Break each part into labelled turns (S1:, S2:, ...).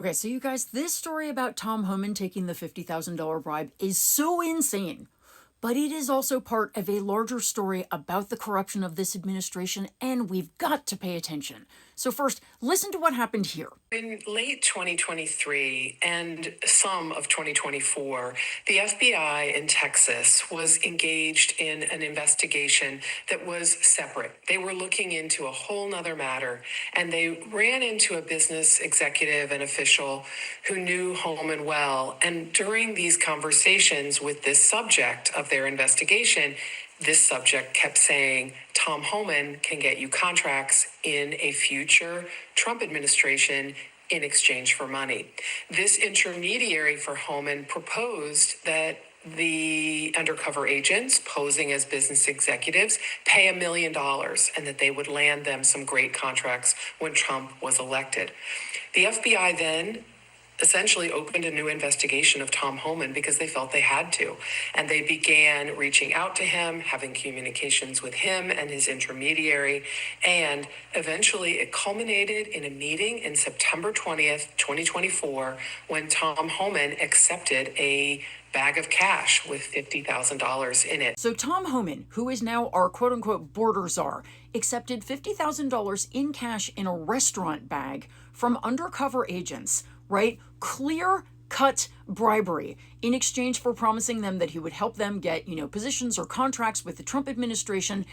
S1: Okay, so you guys, this story about Tom Homan taking the $50,000 bribe is so insane, but it is also part of a larger story about the corruption of this administration, and we've got to pay attention. So first, listen to what happened here.
S2: In late 2023 and some of 2024, the FBI in Texas was engaged in an investigation that was separate. They were looking into a whole nother matter, and they ran into a business executive and official who knew Holman well. And during these conversations with this subject of their investigation, this subject kept saying, Tom Homan can get you contracts in a future Trump administration in exchange for money. This intermediary for Homan proposed that the undercover agents posing as business executives pay $1 million and that they would land them some great contracts when Trump was elected. The FBI then essentially opened a new investigation of Tom Homan because they felt they had to. And they began reaching out to him, having communications with him and his intermediary. And eventually it culminated in a meeting in September 20th, 2024, when Tom Homan accepted a bag of cash with $50,000 in it.
S1: So Tom Homan, who is now our quote-unquote border czar, accepted $50,000 in cash in a restaurant bag from undercover agents, right? Clear-cut bribery in exchange for promising them that he would help them get, positions or contracts with the Trump administration.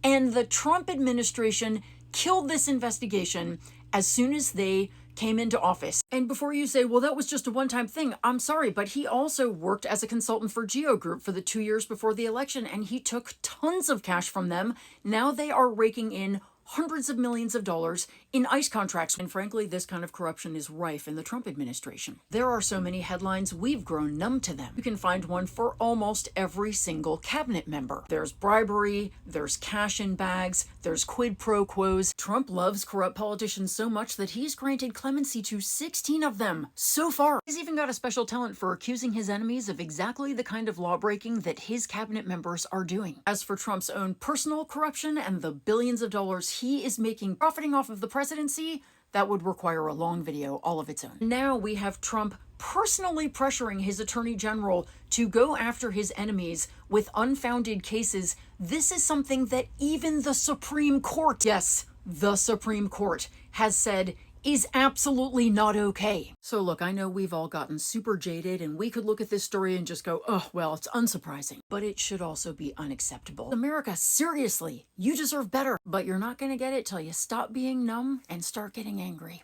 S1: And the Trump administration killed this investigation as soon as they came into office. And before you say, well, that was just a one-time thing, I'm sorry, but he also worked as a consultant for Geo Group for the 2 years before the election, and he took tons of cash from them. Now they are raking in hundreds of millions of dollars in ICE contracts. And frankly, this kind of corruption is rife in the Trump administration. There are so many headlines, we've grown numb to them. You can find one for almost every single cabinet member. There's bribery, there's cash in bags, there's quid pro quos. Trump loves corrupt politicians so much that he's granted clemency to 16 of them so far. He's even got a special talent for accusing his enemies of exactly the kind of lawbreaking that his cabinet members are doing. As for Trump's own personal corruption and the billions of dollars he is making profiting off of the presidency, that would require a long video all of its own. Now we have Trump personally pressuring his attorney general to go after his enemies with unfounded cases. This is something that even the Supreme Court, yes, the Supreme Court, has said is absolutely not okay. So look, I know we've all gotten super jaded and we could look at this story and just go, oh, well, it's unsurprising. But it should also be unacceptable. America, seriously, you deserve better. But you're not gonna get it till you stop being numb and start getting angry.